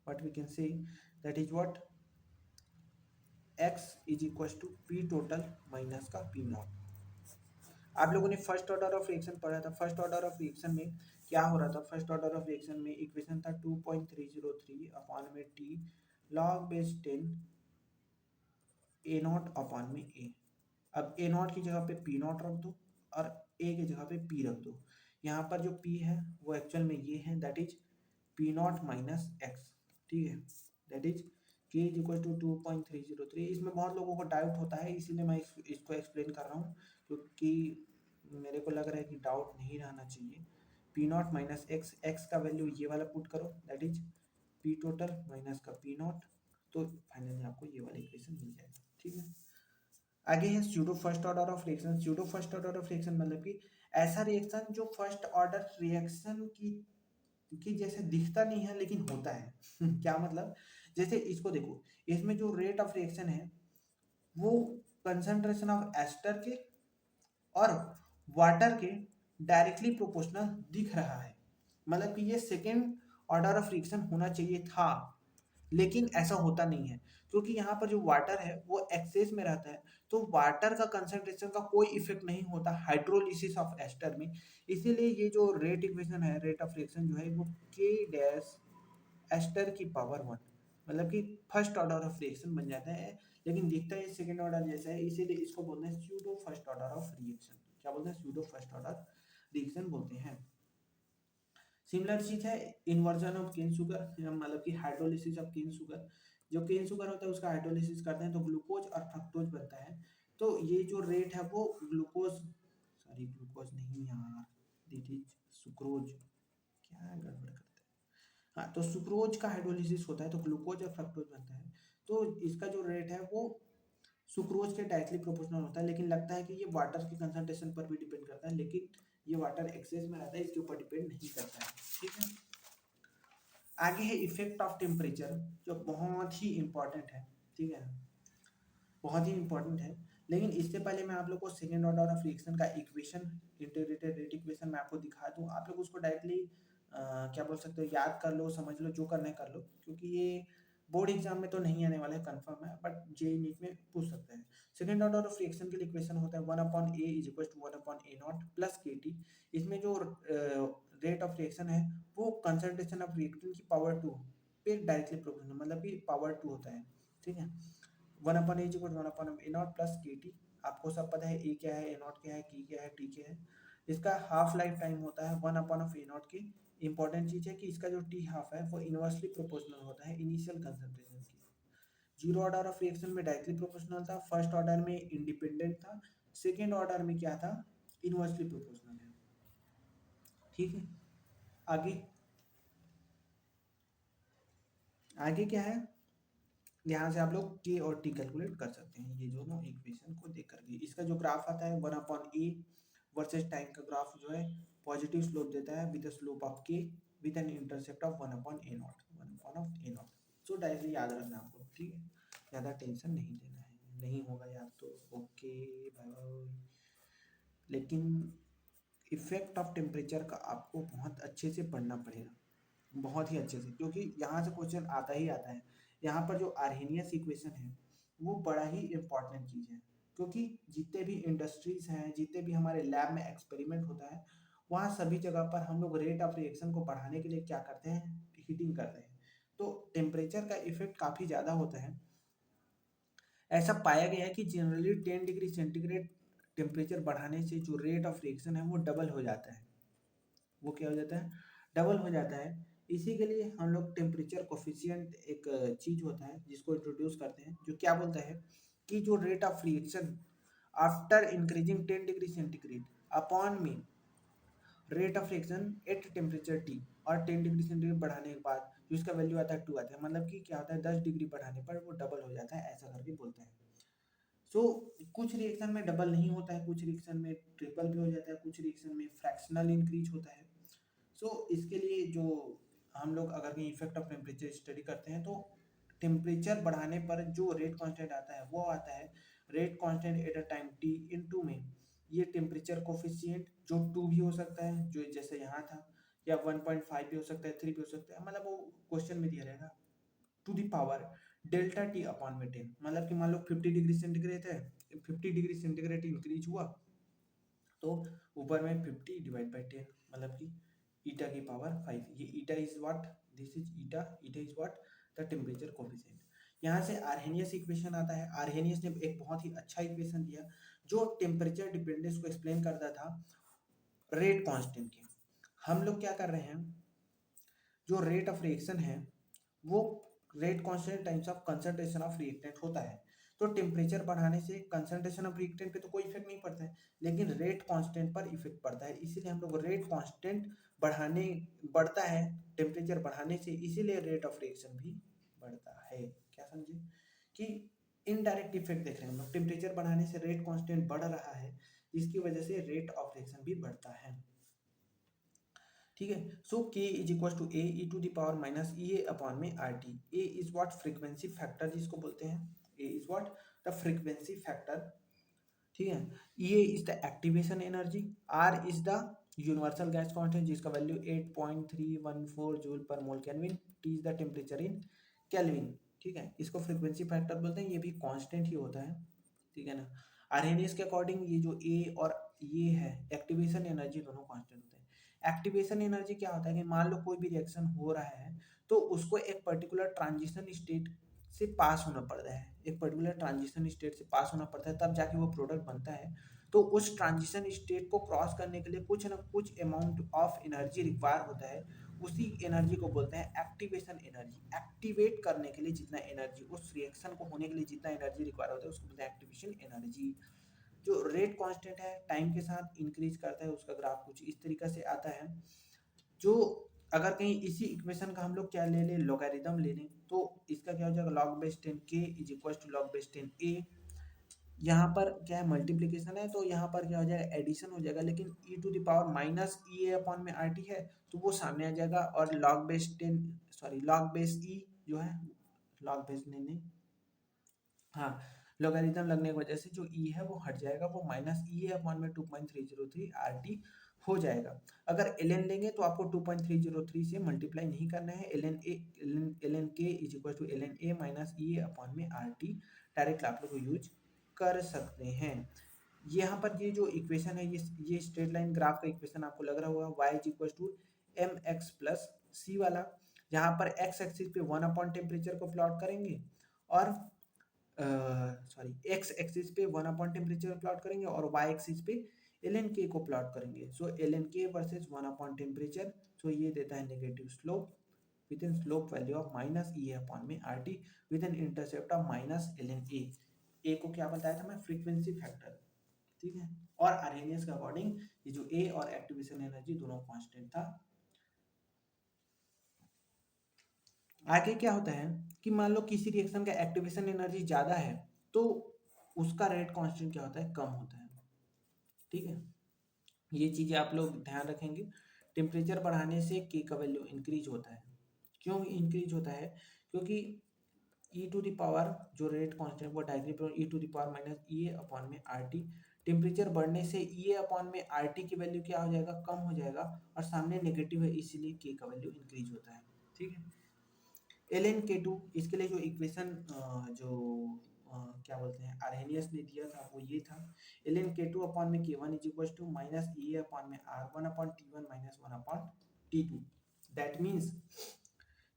Speaker 1: what we can say that is what x is equal to p total minus का पी नॉट। आप लोगों ने फर्स्ट ऑर्डर ऑफ रिएक्शन पढ़ा था, फर्स्ट ऑर्डर ऑफ रिएक्शन में क्या हो रहा था, फर्स्ट ऑर्डर ऑफ रिएक्शन में इक्वेशन था 2.303 अपॉन में T log base 10 A not upon में ए। अब ए नॉट की जगह पे पी नॉट रख दो और ए की जगह पे पी रख दो। यहाँ पर जो पी है वो एक्चुअल में ये है, that is P not minus x, ठीक है, दैट इज के इज इक्वल टू 2.303। इसमें बहुत लोगों को डाउट होता है, इसीलिए मैं इसको एक्सप्लेन कर रहा हूँ, क्योंकि मेरे को लग रहा है कि डाउट नहीं रहना चाहिए। P not minus x, x का वैल्यू ये वाला पुट करो, that is P total minus का पी नॉट, तो फाइनली आपको ये वाला इक्वेशन मिल जाएगा, ठीक है। आगे है pseudo first order of reaction. Pseudo first order of reaction मतलब कि ऐसा रिएक्शन जो फर्स्ट ऑर्डर रिएक्शन की जैसे दिखता नहीं है लेकिन होता है क्या मतलब, जैसे इसको देखो, इसमें जो रेट ऑफ रिएक्शन है वो कंसंट्रेशन ऑफ एस्टर के और वाटर के डायरेक्टली प्रोपोर्शनल दिख रहा है, मतलब कि ये सेकेंड ऑर्डर ऑफ रिएक्शन होना चाहिए था, लेकिन ऐसा होता नहीं है, क्योंकि यहाँ पर जो वाटर है वो एक्सेस में रहता है, तो वाटर का कंसंट्रेशन का कोई इफेक्ट नहीं होता हाइड्रोलिसिस ऑफ एस्टर में। इसीलिए ये जो रेट इक्वेशन है, रेट ऑफ रिएक्शन जो है वो के डैश एस्टर की पावर 1, मतलब कि फर्स्ट ऑर्डर ऑफ रिएक्शन बन जाता है, लेकिन दिखता है सेकेंड ऑर्डर जैसा है, इसीलिए इसको बोलते हैं pseudo first order of reaction. क्या बोलते हैं, स्यूडो फर्स्ट ऑर्डर रिएक्शन बोलते हैं। सिमिलर चीज है इन्वर्जन ऑफ केन शुगर, मतलब कि हाइड्रोलिसिस ऑफ केन शुगर। जो केन शुगर होता है उसका हाइड्रोलिसिस करते हैं तो ग्लूकोज और फ्रक्टोज बनता है। तो ये जो रेट है वो ग्लूकोज, सॉरी ग्लूकोज नहीं यार, दिट इज सुक्रोज, क्या गड़बड़ करते हैं, हाँ, तो सुक्रोज का हाइड्रोलिसिस होता है तो ग्लूकोज और फ्रक्टोज बनता है। तो इसका जो रेट है वो सुक्रोज के डायरेक्टली प्रोपोर्शनल होता है, लेकिन लगता है कि ये वाटर के कंसंट्रेशन पर भी डिपेंड करता है, लेकिन ये वाटर एक्सेस में रहता है, इसके ऊपर डिपेंड नहीं करता है, ठीक है। आगे है इफेक्ट ऑफ टेम्परेचर, जो बहुत ही इंपॉर्टेंट है, ठीक है, बहुत ही इंपॉर्टेंट है। लेकिन इससे पहले मैं आप लोग को सेकेंड ऑर्डर ऑफ रिएक्शन का इक्वेशन, इंटीग्रेटेड रेट इक्वेशन मैं आपको दिखा दूं, आप लोग उसको डायरेक्टली क्या बोल सकते हो, याद कर लो, समझ लो, जो करना है कर लो, क्योंकि ये बोर्ड एग्जाम में तो नहीं आने वाला है कंफर्म है, बट जेईई नीट में पूछ सकते हैं। सेकेंड ऑर्डर ऑफ रिएक्शन के लिए इक्वेशन होता है 1/a is equal to 1/a naught plus k t. इसमें जो रेट ऑफ रिएक्शन है वो कंसंट्रेशन ऑफ रिएक्टेंट की पावर 2 पे डायरेक्टली प्रोपोर्शनल, मतलब कि पावर 2 होता है, ठीक है। 1/a is equal 1/a naught plus k T. आपको सब पता है ए क्या है, ए नॉट क्या है, की क्या है, टी क्या है। इसका हाफ लाइफ टाइम होता है 1/a नॉट की। इंपॉर्टेंट चीज है कि इसका जो टी हाफ है वो इनवर्सली प्रोपोर्शनल होता है इनिशियल कंसंट्रेशन की। जीरो ऑर्डर ऑफ रिएक्शन में डायरेक्टली प्रोपोर्शनल था, फर्स्ट ऑर्डर में इंडिपेंडेंट था, सेकेंड ऑर्डर में क्या था, इनवर्सली प्रोपोर्शनल है, ठीक है। आगे आगे क्या है, यहाँ से आप लोग के और टी कैलकुलेट कर सकते हैं ये दोनों इक्वेशन को देख करके। इसका जो ग्राफ आता है 1/a वर्सेस टाइम का ग्राफ जो है पॉजिटिव स्लोप देता है with slope of k with an intercept of 1/a0 so directly याद रखना आपको, ठीक है, ज़्यादा टेंशन नहीं लेना है, नहीं होगा याद तो ओके बाय बाय। लेकिन इफेक्ट ऑफ टेम्परेचर का आपको बहुत अच्छे से पढ़ना पड़ेगा, बहुत ही अच्छे से, क्योंकि यहाँ से क्वेश्चन आता ही आता है। यहाँ पर जो आर्हेनियस इक्वेशन है वो बड़ा ही इम्पॉर्टेंट चीज़ है, क्योंकि जितने भी इंडस्ट्रीज हैं, जितने भी हमारे लैब में एक्सपेरिमेंट होता है, वहाँ सभी जगह पर हम लोग रेट ऑफ रिएक्शन को बढ़ाने के लिए क्या करते हैं, हीटिंग करते हैं। तो टेम्परेचर का इफेक्ट काफ़ी ज़्यादा होता है। ऐसा पाया गया है कि जनरली 10 डिग्री सेंटीग्रेड टेम्परेचर बढ़ाने से जो रेट ऑफ रिएक्शन है वो डबल हो जाता है। वो क्या हो जाता है, डबल हो जाता है। इसी के लिए हम लोग टेम्परेचर कोफिशिएंट एक चीज होता है जिसको इंट्रोड्यूस करते हैं, जो क्या बोलता है कि जो rate of reaction after increasing 10 degree centigrade upon में rate of reaction at temperature t, और 10 डिग्री सेंटीग्रेड बढ़ाने के बाद जो इसका वैल्यू आता है 2 आता है, मतलब कि क्या होता है 10 डिग्री बढ़ाने पर वो डबल हो जाता है, ऐसा करके बोलते हैं। सो कुछ रिएक्शन में डबल नहीं होता है, कुछ रिएक्शन में ट्रिपल भी हो जाता है, कुछ रिएक्शन में फ्रैक्शनल इंक्रीज होता है। सो इसके लिए जो हम लोग अगर कहीं इफेक्ट ऑफ टेम्परेचर स्टडी करते हैं तो टेम्परेचर बढ़ाने पर जो रेट कांस्टेंट आता है वो आता है rate constant eight a time T into में ये टेम्परेचर कोफिशिएंट जो 2 भी हो सकता है, जो जैसे यहाँ था, या 1.5 भी हो सकता है, 3 भी हो सकता है, मतलब वो क्वेश्चन में दिया रहेगा, two the power delta t upon में 10, मतलब कि मान लो 50 डिग्री सेंटीग्रेड है, 50 डिग्री सेंटीग्रेड इंक्रीज हुआ तो ऊपर में 50 डिवाइड बाई 10, मतलब कि ईटा की पावर 5, ये eta is what, this is eta, eta is what, the temperature coefficient. यहाँ से आर्हेनियस इक्वेशन आता है। आर्हेनियस ने एक बहुत ही अच्छा इक्वेशन दिया जो टेम्परेचर डिपेंडेंस को एक्सप्लेन करता था रेट कांस्टेंट के। हम लोग क्या कर रहे हैं, जो रेट ऑफ रिएक्शन है वो rate constant times of concentration of reactant होता है। तो टेम्परेचर बढ़ाने से कंसंट्रेशन ऑफ रिएक्टेंट पे तो कोई इफेक्ट नहीं पड़ता है, लेकिन रेट कांस्टेंट पर इफेक्ट पड़ता है, इसीलिए हम लोग रेट कांस्टेंट बढ़ाने बढ़ता है टेम्परेचर बढ़ाने से, इसीलिए रेट ऑफ रिएक्शन भी बढ़ता है। क्या समझे कि इनडायरेक्ट इफेक्ट देख रहे हैं हम लोग, टेम्परेचर बढ़ाने से रेट कांस्टेंट बढ़ रहा है, जिसकी वजह से रेट ऑफ रिएक्शन भी बढ़ता है, ठीक है। So k is equal to A e to the power minus E A upon में R T. A is what, frequency factor जिसको बोलते हैं, A is what, the frequency factor, ठीक है। A is the activation energy, R is the universal gas constant जिसका value 8.314 joule per mole kelvin, T is the temperature in kelvin, ठीक है। इसको frequency factor बोलते हैं, ये भी कांस्टेंट ही होता है, ठीक है ना। आर्हेनियस के अकॉर्डिंग ये जो ए और ये है एक्टिवेशन एनर्जी दोनों कांस्टेंट होते हैं। एक्टिवेशन एनर्जी क्या होता है कि मान लो कोई भी रिएक्शन हो रहा है तो उसको एक पर्टिकुलर ट्रांजिशन स्टेट से पास होना पड़ता है, एक पर्टिकुलर ट्रांजिशन स्टेट से पास होना पड़ता है, तब जाके वो प्रोडक्ट बनता है। तो उस ट्रांजिशन स्टेट को क्रॉस करने के लिए कुछ ना कुछ अमाउंट ऑफ एनर्जी रिक्वायर होता है, उसी एनर्जी को बोलते हैं एक्टिवेशन एनर्जी। एक्टिवेट करने के लिए जितना एनर्जी, उस रिएक्शन को होने के लिए जितना एनर्जी रिक्वायर होता है उसको बोलते हैं एक्टिवेशन एनर्जी। जो रेट कांस्टेंट है टाइम के साथ इंक्रीज करता है, उसका ग्राफ कुछ इस तरीके से आता है। जो अगर कहीं इसी इक्वेशन का हम लोग क्या ले लें, लॉगरिथम ले लें, तो इसका क्या हो जाएगा, log base 10 k is equal to log base 10 a। यहाँ पर क्या है, मल्टीप्लीकेशन है, तो यहाँ पर क्या हो जाएगा, एडिशन हो जाएगा, लेकिन e to the power minus E A upon में आर टी है तो वो सामने आ जाएगा, और log base 10 sorry log base e जो है, log बेस नहीं, हाँ, लॉगरिथम लगने की वजह से जो ई है वो हट जाएगा, वो माइनस ई ए अपॉन में 2.303 आर टी हो जाएगा। अगर एल एन लेंगे तो आपको 2.303 से मल्टीप्लाई नहीं करना है, l n k is equal to l n A minus E A upon में आर टी डायरेक्ट आप लोग यूज कर सकते हैं। यहाँ पर ये जो इक्वेशन है, ये स्ट्रेट लाइन ग्राफ का इक्वेशन आपको लग रहा होगा, y is equal to m x plus c वाला, जहाँ पर एक्स एक्सिस पे 1 अपॉन टेम्परेचर को प्लॉट करेंगे, और सॉरी एक्स एक्सिस पे 1 अपॉन टेम्परेचर प्लॉट करेंगे, और वाई एक्सिस पे एल एन के को प्लॉट करेंगे। So l n k versus 1 upon temperature, so ये देता है negative slope with in slope value of minus E upon में R T with in intercept of minus l n A को क्या बताया था मैं, फ्रीक्वेंसी फैक्टर, ठीक है। और आर्हेनियस के अकॉर्डिंग ये जो ए और एक्टिवेशन एनर्जी दोनों कांस्टेंट था, आगे क्या होता है कि मान लो किसी रिएक्शन का एक्टिवेशन एनर्जी ज़्यादा है तो उसका रेट कांस्टेंट क्या होता है, कम होता है। ठीक है, ये चीज़ें आप लोग ध्यान रखेंगे। टेम्परेचर बढ़ाने से के का वैल्यू इंक्रीज होता है। क्यों इंक्रीज होता है? क्योंकि ई टू द पावर जो रेट कांस्टेंट वो डायरेक्टली पर e to the power minus E A upon में आर टी। टेम्परेचर बढ़ने से ई ए अपॉन में आर टी की वैल्यू क्या हो जाएगा, कम हो जाएगा, और सामने नेगेटिव है इसीलिए के का वैल्यू इंक्रीज होता है। ठीक है, एल एन के टू इसके लिए जो इक्वेशन जो क्या बोलते हैं आर्हेनियस ने दिया था वो ये था, l n k two upon में k one is equal to minus E upon में R one upon T one minus one upon T two. That means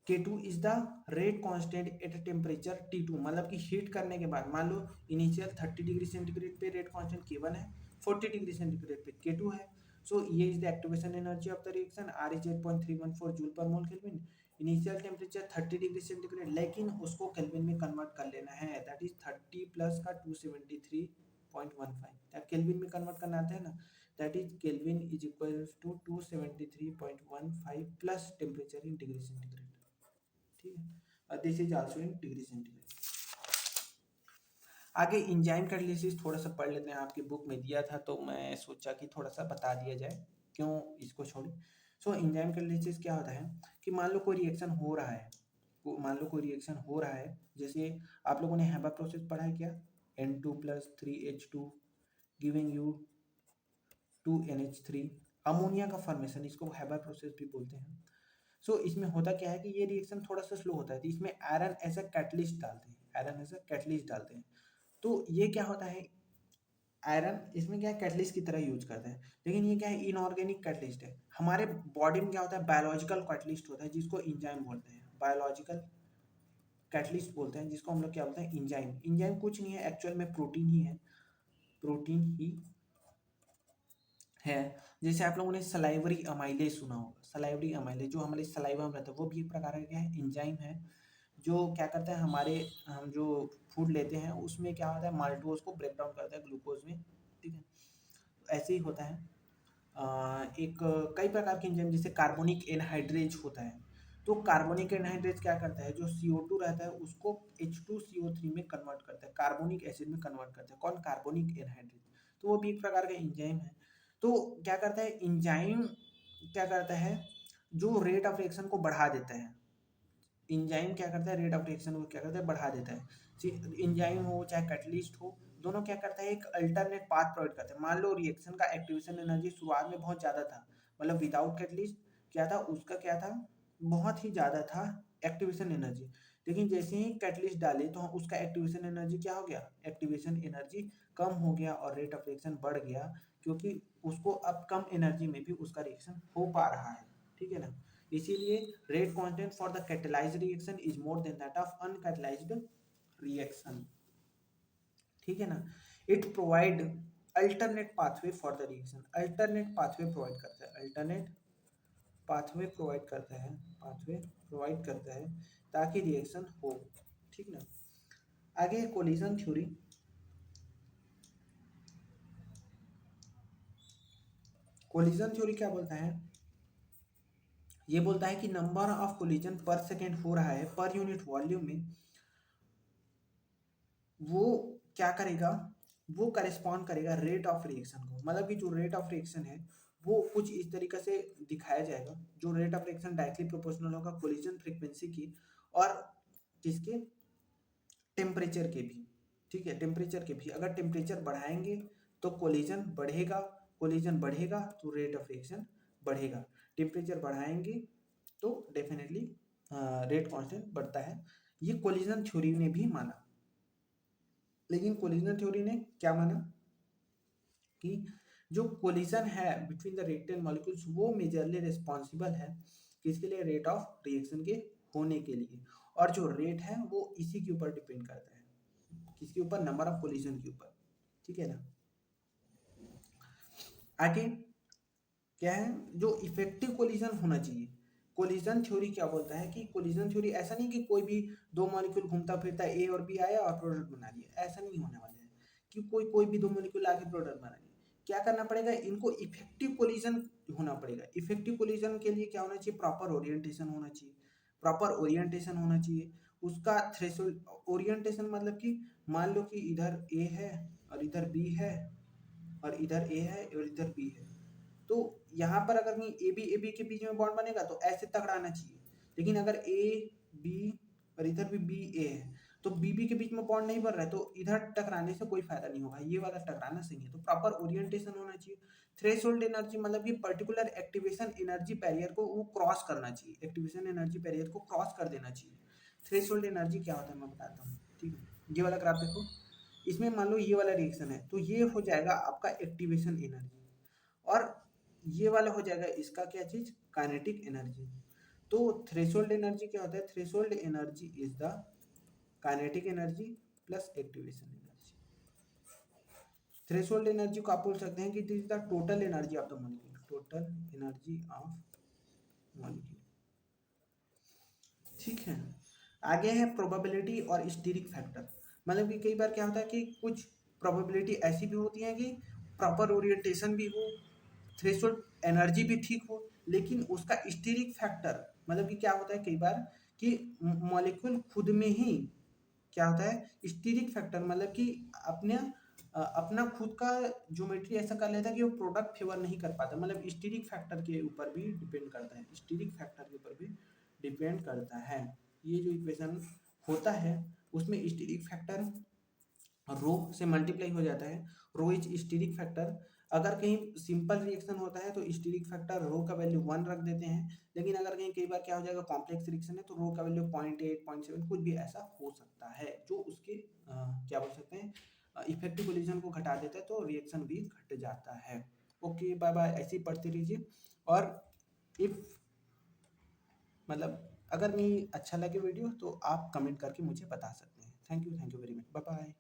Speaker 1: K2 is the rate constant at temperature T2, मतलब कि हीट करने के बाद मान लो इनिशियल 30 डिग्री सेंटीग्रेड पे रेट कांस्टेंट K1 है, 40 डिग्री सेंटीग्रेड पे K2 है। सो ये is the activation energy of the reaction, R is 8.314 joule per mole kelvin. Initial temperature 30 degree centigrade, लेकिन उसको केल्विन में कन्वर्ट कर लेना है, दैट इज 30 प्लस का 273.15, दैट केल्विन में कन्वर्ट करना आता है ना, that is kelvin is equal to 273.15 plus temperature in degree centigrade. ठीक है, this is also in degree centigrade. आगे इंजाइम कैटालिसिस थोड़ा सा पढ़ लेते हैं, आपकी बुक में दिया था तो मैं सोचा कि थोड़ा सा बता दिया जाए, क्यों इसको छोड़ी। सो इंजाइम कैटालिसिस क्या होता है कि मान लो कोई रिएक्शन हो रहा है, मान लो कोई रिएक्शन हो रहा है, जैसे आप लोगों ने हैबर प्रोसेस पढ़ा है क्या, N2 plus 3H2 giving you 2NH3, ammonia का फॉर्मेशन, इसको हैबर प्रोसेस भी बोलते हैं। सो इसमें होता क्या है कि ये रिएक्शन थोड़ा सा स्लो होता है, तो इसमें आयरन एज अ कैटलिस्ट डालते हैं, आयरन एज अ कैटलिस्ट डालते हैं। तो ये क्या होता है, आयरन इसमें क्या है कैटलिस्ट की तरह यूज करते हैं, लेकिन ये क्या है इनऑर्गेनिक कैटलिस्ट है। हमारे बॉडी में क्या होता है बायोलॉजिकल कैटलिस्ट होता है जिसको इंजाइम बोलते हैं, बायोलॉजिकल कैटलिस्ट बोलते हैं जिसको हम लोग क्या बोलते हैं इंजाइम। इंजाइम कुछ नहीं है एक्चुअल में, प्रोटीन ही है, प्रोटीन ही है। जैसे आप लोगों ने सलाइवरी अमाइलेज सुना होगा, सलाइवरी अमाइलेज जो हमारे सलाइवा में रहता है वो भी एक प्रकार का क्या है इंजाइम है, जो क्या करता है हमारे हम जो फूड लेते हैं उसमें क्या होता है माल्टोज को ब्रेक डाउन करता है ग्लूकोज में। ठीक है, ऐसे ही होता है। एक कई प्रकार के एंजाइम जैसे कार्बोनिक एनहाइड्रेज होता है, तो कार्बोनिक एनहाइड्रेज क्या करता है जो CO2 रहता है उसको H2CO3 में कन्वर्ट करता है, कार्बोनिक एसिड में कन्वर्ट करता है, कौन, कार्बोनिक एनहाइड्रेज। तो वो भी एक प्रकार का एंजाइम है। तो क्या करता है एंजाइम, क्या करता है जो रेट ऑफ रिएक्शन को बढ़ा देता है, इंजाइम क्या करता है रेट ऑफ रिएक्शन को क्या करता है बढ़ा देता है। इंजाइम हो चाहे कैटलिस्ट हो, दोनों क्या करता है एक अल्टरनेट पाथ प्रोवाइड करते हैं। मान लो रिएक्शन का एक्टिवेशन एनर्जी शुरुआत में बहुत ज़्यादा था, मतलब विदाउट कैटलिस्ट क्या था उसका क्या था बहुत ही ज़्यादा था एक्टिवेशन एनर्जी, लेकिन जैसे ही कैटलिस्ट डाले तो उसका एक्टिवेशन एनर्जी क्या हो गया, एक्टिवेशन एनर्जी कम हो गया और रेट ऑफ रिएक्शन बढ़ गया, क्योंकि उसको अब कम एनर्जी में भी उसका रिएक्शन हो पा रहा है। ठीक है ना, इसीलिए rate constant for the catalysed reaction is more than that of uncatalysed reaction. ठीक है ना, it provide alternate pathway for the reaction, alternate pathway provide करता है, अल्टरनेट पाथवे प्रोवाइड करता है, पाथवे प्रोवाइड करता है ताकि रिएक्शन हो। ठीक ना, आगे कोलिजन थ्योरी, कोलिजन थ्योरी क्या बोलता है, ये बोलता है कि नंबर ऑफ कोलिजन पर सेकेंड हो रहा है पर यूनिट वॉल्यूम में, वो क्या करेगा, वो करेस्पॉन्ड करेगा रेट ऑफ रिएक्शन को, मतलब कि जो रेट ऑफ रिएक्शन है वो कुछ इस तरीके से दिखाया जाएगा, जो rate of reaction directly proportional होगा कोलिजन फ्रीक्वेंसी की और किसके, टेम्परेचर के भी। ठीक है, टेम्परेचर के भी, अगर टेम्परेचर बढ़ाएंगे तो कोलिजन बढ़ेगा, कोलिजन बढ़ेगा तो रेट ऑफ रिएक्शन बढ़ेगा, टेम्परेचर बढ़ाएंगे तो डेफिनेटली रेट कांस्टेंट बढ़ता है। ये कोलिजन थ्योरी ने भी माना, लेकिन कोलिजन थ्योरी ने क्या माना कि जो कोलिजन है बिटवीन द रिएक्टेंट मॉलिक्यूल्स वो मेजरली रिस्पॉन्सिबल है किसके लिए, रेट ऑफ रिएक्शन के होने के लिए, और जो रेट है वो इसी के ऊपर डिपेंड करता है, किसके ऊपर, नंबर ऑफ कोलिजन के ऊपर। ठीक है ना, आगे क्या है जो इफेक्टिव कोलिजन होना चाहिए, कोलिजन थ्योरी क्या बोलता है कि कोलिजन थ्योरी ऐसा नहीं कि कोई भी दो मॉलिक्यूल घूमता फिरता ए और बी आया और प्रोडक्ट बना लिया, ऐसा नहीं होने वाला है कि कोई कोई भी दो मॉलिक्यूल आके प्रोडक्ट बना लिया। क्या करना पड़ेगा, इनको इफेक्टिव कोलिजन होना पड़ेगा। इफेक्टिव कोलिजन के लिए क्या होना चाहिए, प्रॉपर ओरिएंटेशन होना चाहिए, प्रॉपर ओरिएंटेशन होना चाहिए उसका। थ्रेशोल्ड ओरिएंटेशन मतलब कि मान लो कि इधर ए है और इधर बी है और इधर ए है और इधर बी है, तो यहाँ पर अगर नहीं ए बी के बीच में बॉन्ड बनेगा तो ऐसे टकराना चाहिए। लेकिन अगर ए बी और इधर भी बी ए है तो बी बी के बीच में बॉन्ड नहीं बन रहा है, तो इधर टकराने से कोई फायदा नहीं होगा, ये वाला टकराना सही है। तो प्रॉपर ओरिएंटेशन होना चाहिए। थ्रेशोल्ड एनर्जी मतलब कि पर्टिकुलर एक्टिवेशन एनर्जी बैरियर को वो क्रॉस करना चाहिए, एक्टिवेशन एनर्जी बैरियर को क्रॉस कर देना चाहिए। थ्रेशोल्ड एनर्जी क्या होता है मैं बताता हूँ, ठीक है। ये वाला ग्राफ देखो, इसमें मान लो ये वाला रिएक्शन है तो ये हो जाएगा आपका एक्टिवेशन एनर्जी, और ये वाला हो जाएगा इसका क्या चीज, काइनेटिक एनर्जी। तो थ्रेशोल्ड एनर्जी क्या होता है, threshold energy is the kinetic energy plus activation energy. Threshold energy को आप बोल सकते हैं कि this is the total energy of the molecule, total energy of molecule, ठीक है। आगे है प्रोबेबिलिटी और स्टीरिक फैक्टर। मतलब कि कई बार क्या होता है कि कुछ प्रोबेबिलिटी ऐसी भी होती है कि प्रॉपर ओरिएंटेशन भी हो, थ्रेशोल्ड एनर्जी भी ठीक हो, लेकिन उसका स्टीरिक फैक्टर मतलब कि क्या होता है कई बार कि मॉलिक्यूल खुद में ही क्या होता है स्टीरिक फैक्टर, मतलब कि अपने अपना खुद का ज्योमेट्री ऐसा कर लेता है कि वो प्रोडक्ट फेवर नहीं कर पाता। मतलब स्टीरिक फैक्टर के ऊपर भी डिपेंड करता है, स्टीरिक फैक्टर के ऊपर भी डिपेंड करता है। ये जो इक्वेशन होता है उसमें स्टीरिक फैक्टर रो से मल्टीप्लाई हो जाता है, रो इज स्टीरिक फैक्टर। अगर कहीं सिंपल रिएक्शन होता है तो स्टीरिक फैक्टर रो का वैल्यू 1 रख देते हैं, लेकिन अगर कहीं कई बार क्या हो जाएगा कॉम्प्लेक्स रिएक्शन है तो रो का वैल्यू 0.8 0.7 कुछ भी ऐसा हो सकता है, जो उसके क्या बोल सकते हैं इफेक्टिव कोलिजन को घटा देता है, तो रिएक्शन भी घट जाता है। ओके बाय बाय, ऐसे ही पढ़ते रहिए। और इफ मतलब अगर नहीं अच्छा लगे वीडियो तो आप कमेंट करके मुझे बता सकते हैं। Thank you very much, bye bye.